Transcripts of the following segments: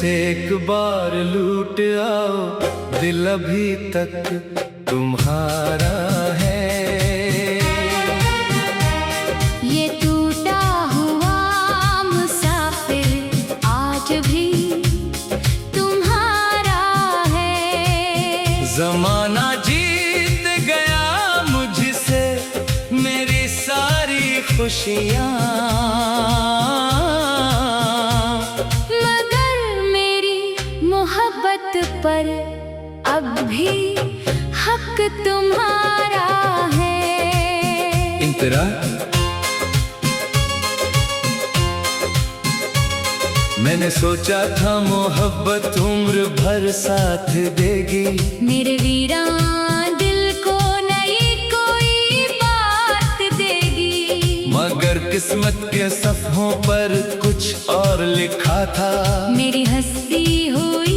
एक बार लूट आओ, दिल अभी तक तुम्हारा है। ये टूटा हुआ मुसाफिर आज भी तुम्हारा है। जमाना जीत गया मुझसे मेरी सारी खुशियाँ, मोहब्बत पर अब भी हक तुम्हारा है। इंतरा मैंने सोचा था मोहब्बत उम्र भर साथ देगी, मेरे वीरा दिल को नई कोई बात देगी। मगर किस्मत के सफ़ों पर कुछ और लिखा था। मेरी हस्ती हुई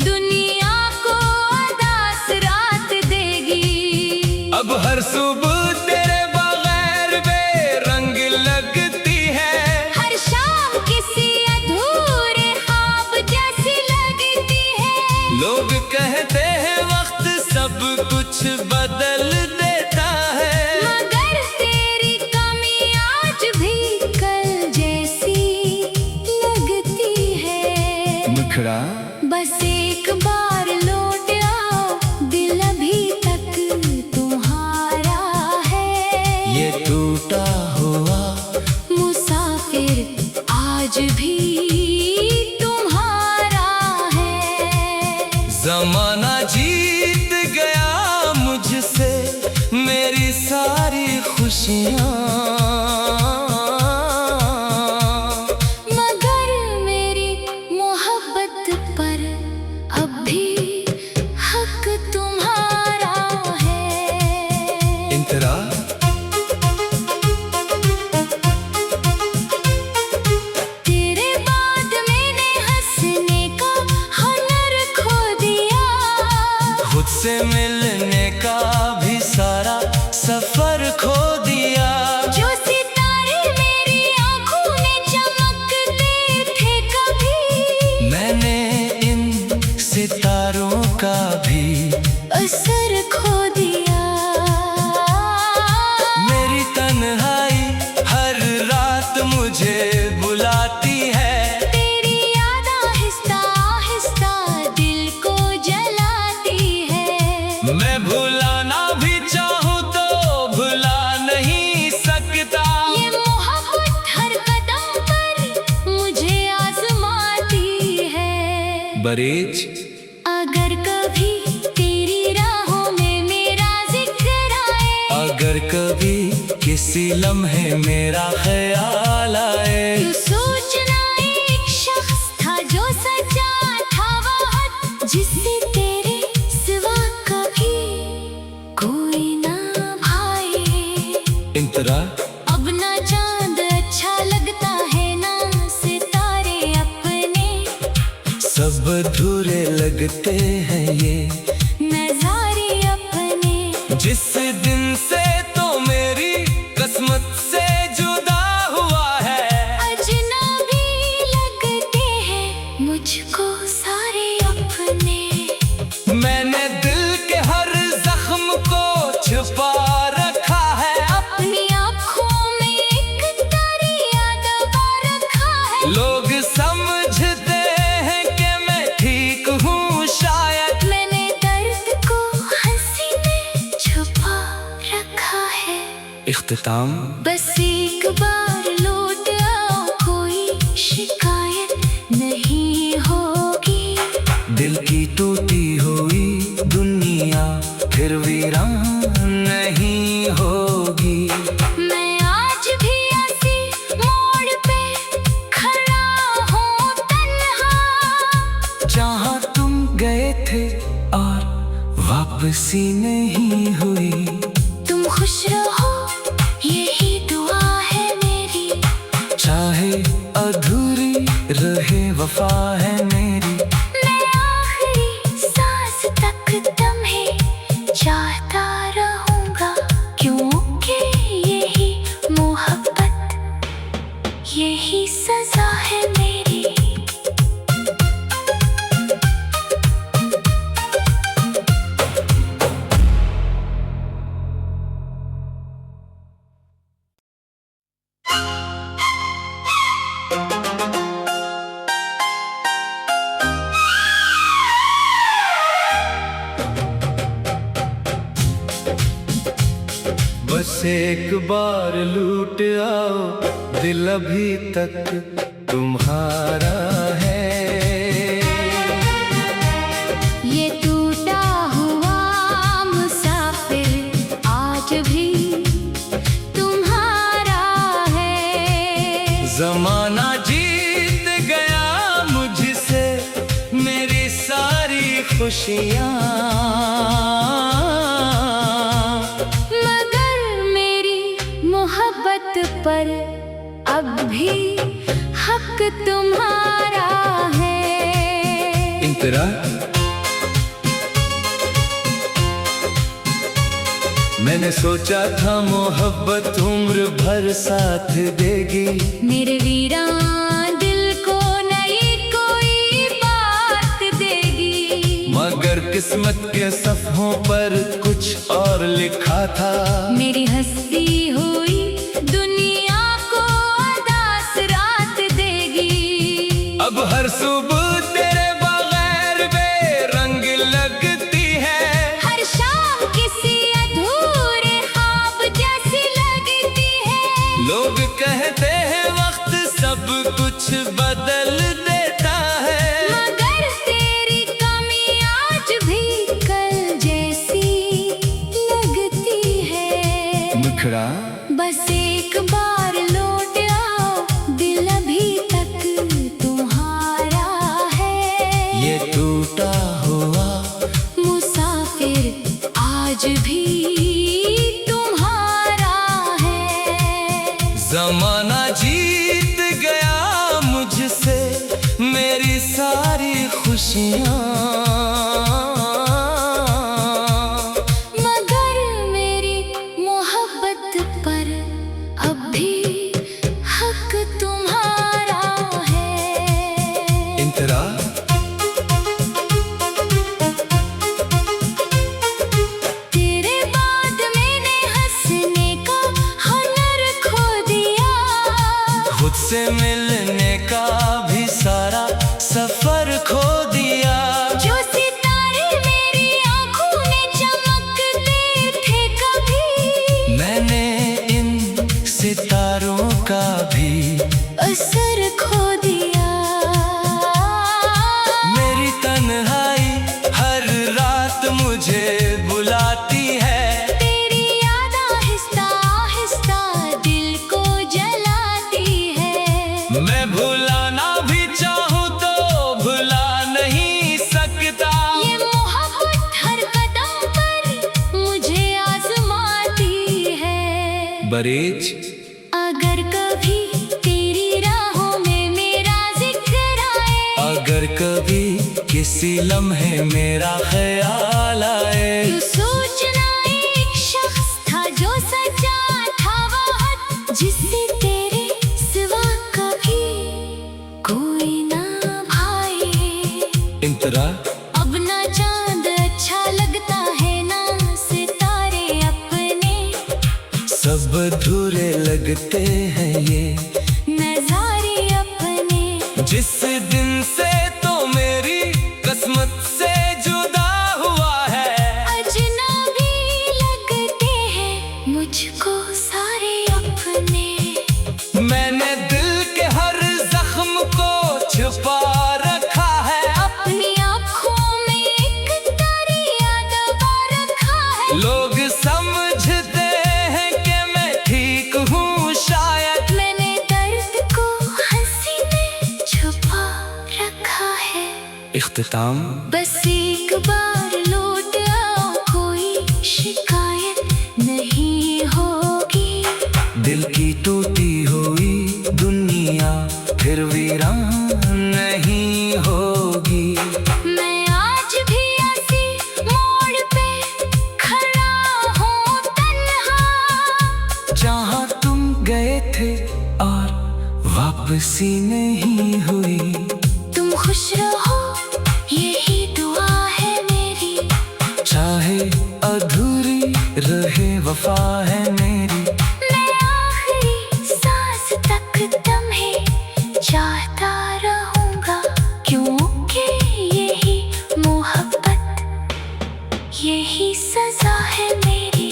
दुनिया को उदास रात देगी। अब हर सुबह तेरे बगैर बेरंग लगती है, हर शाम किसी अधूरे ख्वाब जैसी लगती है। लोग कहते हैं वक्त सब कुछ बदल देता है, मगर तेरी कमी आज भी कल जैसी लगती है। मुखड़ा बस एक बार लौट आओ, दिल अभी तक तुम्हारा है। ये टूटा हुआ मुसाफिर आज भी तुम्हारा है। जमाना जीत गया मुझसे मेरी सारी खुशियाँ, मगर मेरी मोहब्बत पर अब भी हक तुम्हारा है। इंतरा तेरे बाद मैंने हंसने का हुनर खो दिया, खुद से मिलने का भी सारा सफर खो दिया। जो सितारे मेरी आंखों में चमकते थे कभी, मैंने इन सितारों का भी असर खो दिया। मेरी तन्हाई हर रात मुझे बुलाती है, तेरी याद आहिस्ता आहिस्ता दिल को जलाती है। मैं भुलाना भी चाहूँ तो भुला नहीं सकता। ये मोहब्बत हर कदम पर मुझे आजमाती है। बरेज अगर कभी तेरी राहों में मेरा जिक्र आए, अगर कभी किसी लम्हे मेरा ख्याल आए, तो सोचना एक शख्स था जो सच्चा था बहुत, जिससे तेरे सिवा कभी कोई ना भाए। इंतरा अब ना चांद अच्छा लगता है ना सितारे अपने, सब अधूरे लगते हैं ये नजारे अपने। जिस दिन से तो मेरी किस्मत से जुदा हुआ है, अजनबी लगते हैं मुझको सारे अपने। मैंने दिल के हर जख्म को छुपा रखा है, अपनी आँखों में एक दरिया दबा रखा है। लोग समझते हैं कि मैं ठीक हूँ शायद, मैंने दर्द को हंसी में छुपा रखा है। इख्तिताम बस एक बार लौट आओ, कोई शिकायत नहीं होगी। दिल की टूटी हुई दुनिया फिर वीरान नहीं होगी। मैं आज भी ऐसी मोड़ पे खड़ा हूँ तन्हा, जहाँ तुम गए थे और वापसी नहीं हुई। तुम खुश रहो यही दुआ है मेरी, चाहे अधूरी रहे वफा है मेरी। मैं आखिरी सांस तक तुम्हें चाहता रहूंगा, क्योंकि यही मोहब्बत यही सजा है मेरी। बस एक बार लूट आओ, दिल अभी तक तुम्हारा है। ये टूटा हुआ मुसाफिर आज भी तुम्हारा है। जमाना जीत गया मुझसे मेरी सारी खुशियाँ, मगर मेरी मोहब्बत पर अब भी हक तुम्हारा है। इंतरा मैंने सोचा था मोहब्बत उम्र भर साथ देगी, मेरे वीरा दिल को नई कोई बात देगी। मगर किस्मत के सफ़ों पर कुछ और लिखा था। मेरी हंसी हुई दुनिया को उदास रात देगी। अब हर सुबह तेरे बगैर बेरंग लगती है, हर शाम किसी अधूरे ख्वाब जैसी लगती है। लोग कहते हैं वक्त सब कुछ बदल देता है, मगर तेरी कमी आज भी कल जैसी लगती है। मुखड़ा बस एक बार लौट आओ, दिल अभी तक तुम्हारा है। ये टूटा हुआ मुसाफिर आज भी तुम्हारा है। जमाना जीत गया मुझसे मेरी सारी खुशियाँ, मगर मेरी मोहब्बत पर अब भी हक तुम्हारा है। इंतरा तेरे बाद मैंने हंसने का हुनर खो दिया, खुद से मिलने का भी सारा सफर खो दिया। जो सितारे मेरी आंखों में चमकते थे कभी, मैंने इन सितारों का भी असर खो दिया। मेरी तन्हाई हर रात मुझे बुलाती है, तेरी याद आहिस्ता आहिस्ता दिल को जलाती है। मैं भुलाना भी चाहूँ तो भुला नहीं सकता। ये मोहब्बत हर कदम पर मुझे आजमाती है। बरेज अगर कभी तेरी राहों में मेरा जिक्र आए, अगर कभी किसी लम्हे मेरा ख्याल आए, तो सोचना एक शख्स था जो सच्चा था वह, जिससे तेरे सिवा कभी कोई ना भाए। इंतरा अब ना चांद अच्छा लगता है ना सितारे अपने, सब अधूरे लगते हैं ये नजारे अपने। जिस दिन से तो मेरी किस्मत से जुदा हुआ है, अजनबी लगते हैं मुझको सारे अपने। मैंने दिल के हर जख्म को छुपा रखा है, अपनी आँखों में एक दरिया दबा रखा है। लोग समझते हैं कि मैं ठीक हूँ शायद, मैंने दर्द को हंसी में छुपा रखा है। इख्तिताम बस एक बार लौट आओ, कोई शिकायत नहीं होगी। दिल की टूटी हुई दुनिया फिर वीरान नहीं होगी। मैं आज भी ऐसी मोड़ पे खड़ा हूँ तन्हा, जहाँ तुम गए थे और वापसी नहीं हुई। तुम खुश रहो यही दुआ है मेरी, चाहे अधूरी रहे वफा है मेरी। मैं आखिरी सांस तक तुम्हें चाहता रहूंगा, क्योंकि यही मोहब्बत यही सजा है मेरी।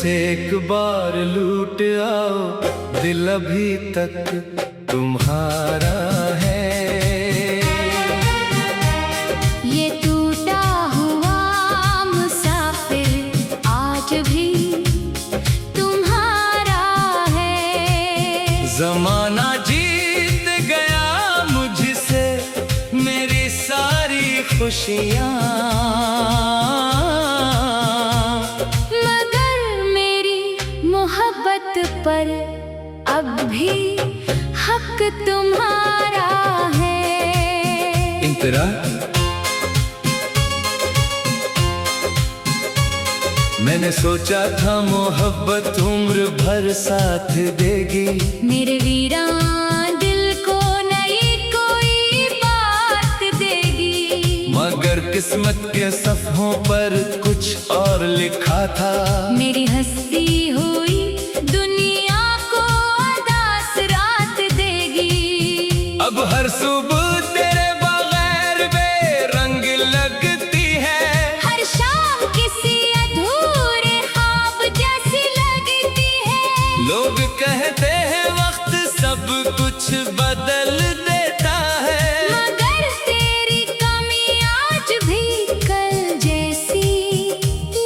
एक बार लूट आओ, दिल अभी तक तुम्हारा है। ये टूटा हुआ मुसाफिर आज भी तुम्हारा है। जमाना जीत गया मुझसे मेरी सारी खुशियाँ, मोहब्बत पर अब भी हक तुम्हारा है। इंतरा मैंने सोचा था मोहब्बत उम्र भर साथ देगी, मेरे वीरा दिल को नई कोई बात देगी। मगर किस्मत के सफ़ों पर कुछ और लिखा था, मेरी हंसी हुई दुनिया को उदास रात देगी। अब हर सुबह तेरे बगैर बेरंग लगती है, हर शाम किसी अधूरे ख्वाब जैसी लगती है। लोग कहते हैं वक्त सब कुछ बदल देता है, मगर तेरी कमी आज भी कल जैसी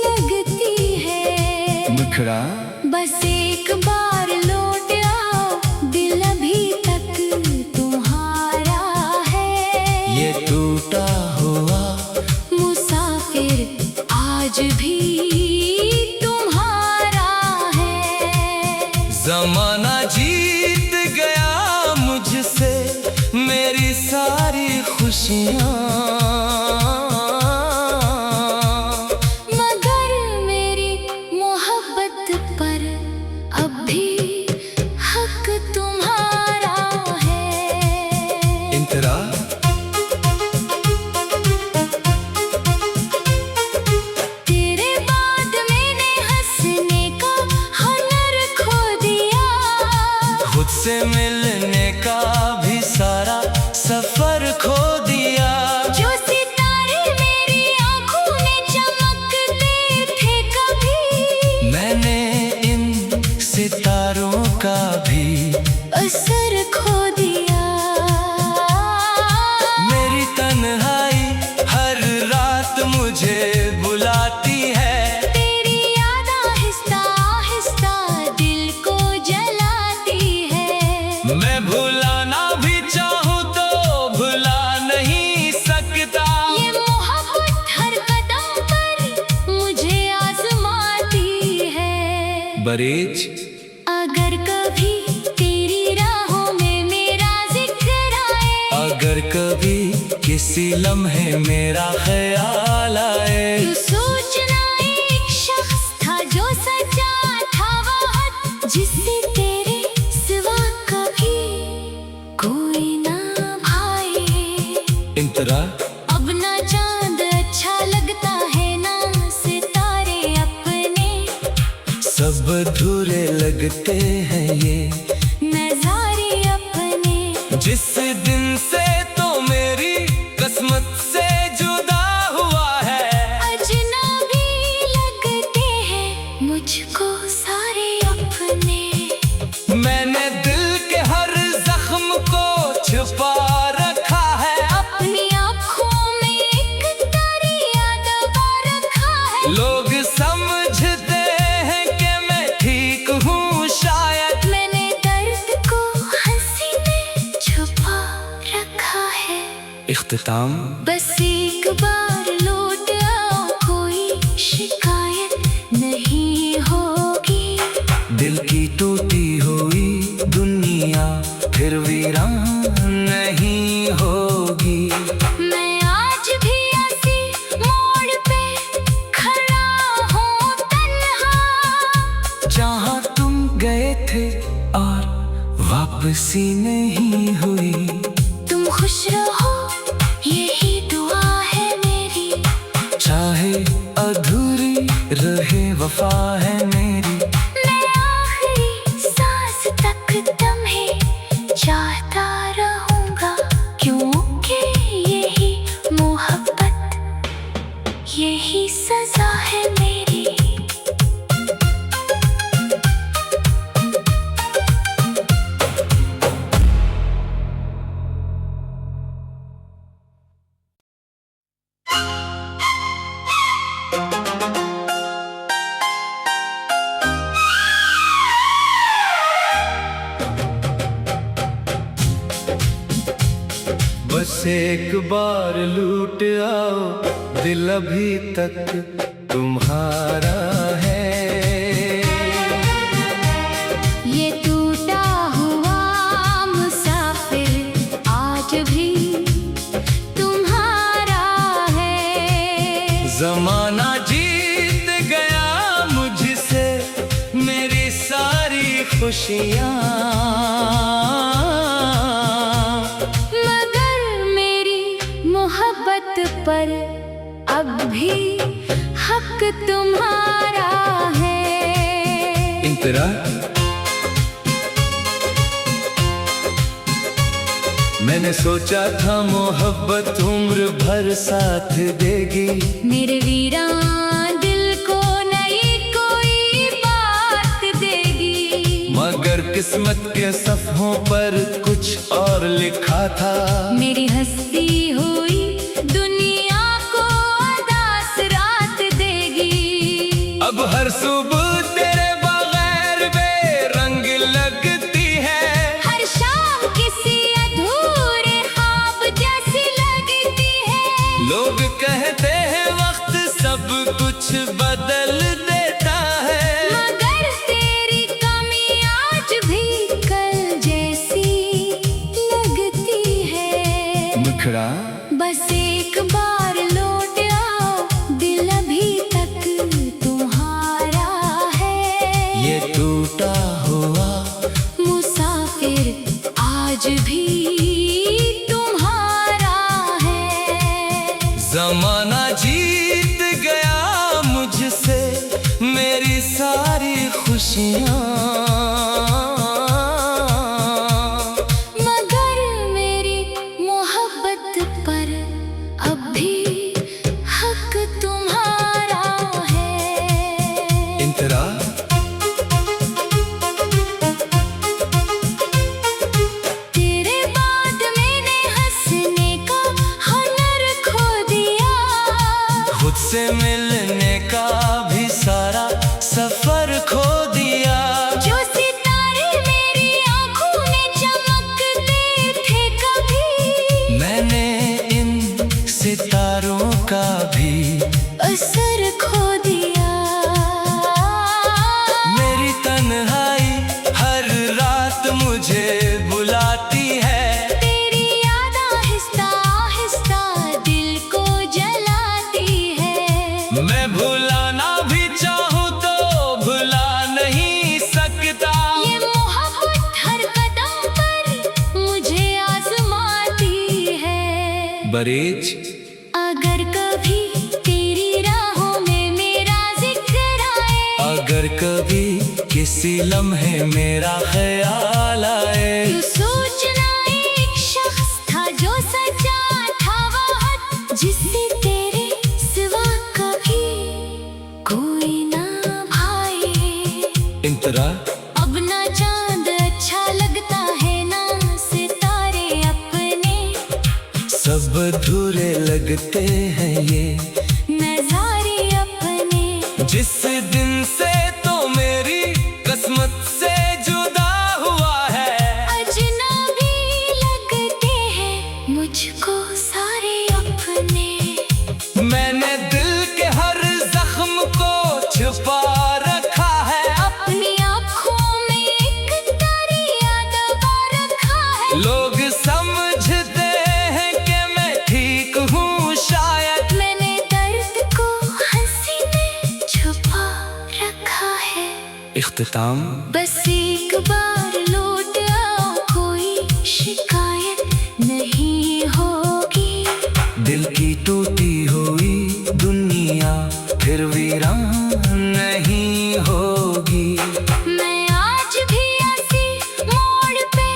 लगती है। मुखड़ा बस एक बार लौट आओ, दिल अभी तक तुम्हारा है। ये टूटा हुआ मुसाफिर आज भी तुम्हारा है। जमाना जीत गया मुझसे मेरी सारी खुशियाँ, मगर मेरी मोहब्बत पर अब भी हक तुम्हारा है। इंतरा तेरे बाद मैंने हंसने का हुनर खो दिया, खुद से मिलने का भी सारा सफर खो दिया। जो सितारे मेरी आंखों में चमकते थे कभी, मैंने इन सितारों का भी असर खो दिया। मेरी तन्हाई हर रात मुझे बुलाती है, तेरी याद आहिस्ता आहिस्ता दिल को जलाती है। मैं भुलाना भी चाहूँ तो भुला नहीं सकता। ये मोहब्बत हर कदम पर मुझे आजमाती है। बरेज अगर कभी तेरी राहों में मेरा जिक्र आए, अगर कभी किसी लम्हे मेरा ख्याल आए, तो सोचना एक शख्स था जो सच्चा था वह, जिससे तेरे सिवा कभी कोई ना भाए। इंतरा अब ना चांद अच्छा लगता है ना सितारे अपने, सब अधूरे लगते हैं ये नजारे अपने। जिस दिन से तो मेरी किस्मत से जुदा हुआ है, अजनबी लगते हैं मुझको सारे अपने। मैंने दिल के हर जख्म को छुपा रखा है, अपनी आँखों में एक दरिया दबा रखा है। लोग समझते हैं कि मैं ठीक हूँ शायद, मैंने दर्द को हंसी में छुपा रखा है। इख्तिताम बस एक बार लौट आओ, कोई शिकायत नहीं होगी। दिल की टूटी हुई दुनिया फिर वीरान नहीं होगी। मैं आज भी ऐसी मोड़ पे खड़ा हूँ तन्हा, जहाँ तुम गए थे और वापसी नहीं हुई। तुम खुश रहो यही दुआ है मेरी, चाहे अधूरी रहे वफा है मेरी। मैं आखिरी सांस तक तुम्हें चाहता रहूंगा, क्योंकि यही मोहब्बत यही सजा है मेरी। एक बार लूट आओ, दिल अभी तक तुम्हारा है। ये टूटा हुआ मुसाफिर आज भी तुम्हारा है। जमाना जीत गया मुझसे मेरी सारी खुशियाँ, मगर मेरी मोहब्बत पर अब भी हक तुम्हारा है। इंतरा मैंने सोचा था मोहब्बत उम्र भर साथ देगी, मेरे वीरा दिल को नई कोई बात देगी। मगर किस्मत के सफ़ों पर कुछ और लिखा था। मेरी हंसती हुई दुनिया को उदास रात देगी। अब हर सुबह तेरे बगैर बेरंग लगती है, हर शाम किसी अधूरे ख्वाब जैसी लगती है। लोग कहते हैं वक्त सब कुछ बदल देता है, मगर तेरी कमी आज भी कल जैसी लगती है। मुखड़ा बस एक बार लौट आओ, दिल अभी तक तुम्हारा है। ये टूटा हुआ मुसाफिर आज भी तुम्हारा है। जमाना जीत गया मुझसे मेरी सारी खुशियाँ, मगर मेरी मोहब्बत पर अब भी हक तुम्हारा है। इंतरा तेरे बाद मैंने हंसने का हुनर खो दिया, खुद से मिलने का भी सारा सफर खो दिया। जो सितारे मेरी आंखों में चमकते थे कभी, मैंने इन सितारों का भी असर खो दिया। मेरी तन्हाई हर रात मुझे बुलाती है, तेरी याद आहिस्ता आहिस्ता दिल को जलाती है। मैं भुलाना भी चाहूँ तो भुला नहीं सकता। ये मोहब्बत हर कदम पर मुझे आजमाती है। बरेज अगर कभी तेरी राहों में मेरा जिक्र आए, अगर कभी किसी लम्हे मेरा ख्याल आए, तो सोचना एक शख्स था जो सच्चा था वह, जिससे तेरे सिवा कभी कोई ना भाए। इंतरा अब ना चांद अच्छा लगता है ना सितारे अपने, सब अधूरे लगते हैं ये नजारे अपने। जिस दिन से तो मेरी किस्मत से जुदा हुआ है, अजनबी लगते हैं मुझको सारे अपने। मैंने दिल के हर जख्म को छुपा रखा है, अपनी आँखों में एक दरिया दबा रखा है। लोग समझते हैं कि मैं ठीक हूँ शायद, मैंने दर्द को हंसी में छुपा रखा है। इख्तिताम बस एक बार लौट आओ, कोई शिकायत नहीं होगी। दिल की टूटी हुई दुनिया फिर वीरान नहीं होगी। मैं आज भी ऐसी मोड़ पे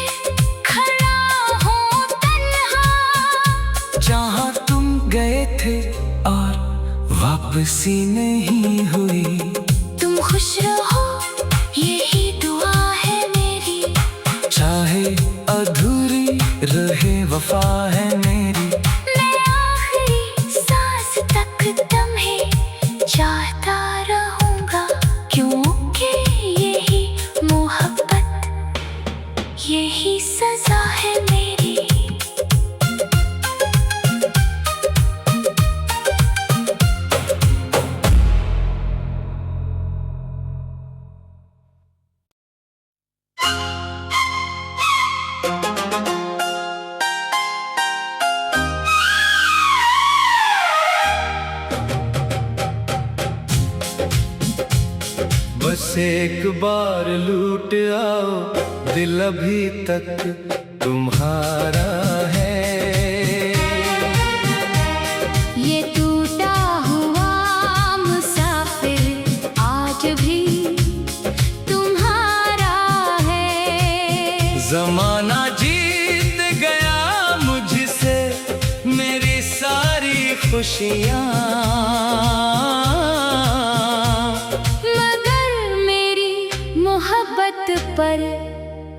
खड़ा हूँ तन्हा, जहाँ तुम गए थे और वापसी नहीं हुई। तुम खुश रहो यही दुआ है मेरी, चाहे अधूरी रहे वफा है मेरी। मैं आखिरी सांस तक तुम्हें चाहता रहूंगा, क्योंकि यही मोहब्बत यही सजा है मेरी। एक बार लूट आओ, दिल अभी तक तुम्हारा है। ये टूटा हुआ मुसाफिर आज भी तुम्हारा है। जमाना जीत गया मुझसे मेरी सारी खुशियाँ, मगर मेरी मोहब्बत पर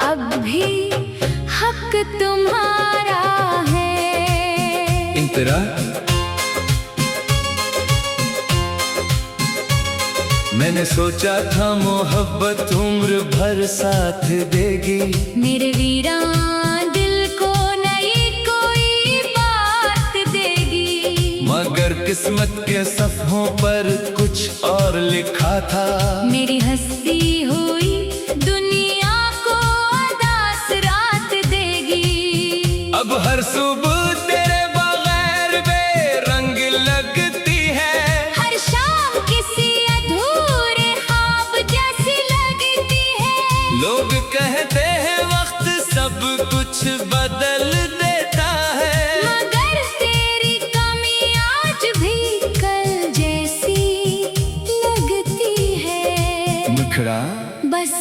अब भी हक तुम्हारा है। इंतरा मैंने सोचा था मोहब्बत उम्र भर साथ देगी, मेरे वीरा दिल को नई कोई बात देगी। मगर किस्मत के सफ़ों पर कुछ और लिखा था। मेरी हंसती हुई दुनिया को उदास रात देगी। अब हर सुबह तेरे बगैर बेरंग लगती है, हर शाम किसी अधूरे ख्वाब जैसी लगती है। लोग कहते हैं वक्त सब कुछ बदल देता है, मगर तेरी कमी आज भी कल जैसी लगती है। मुखड़ा बस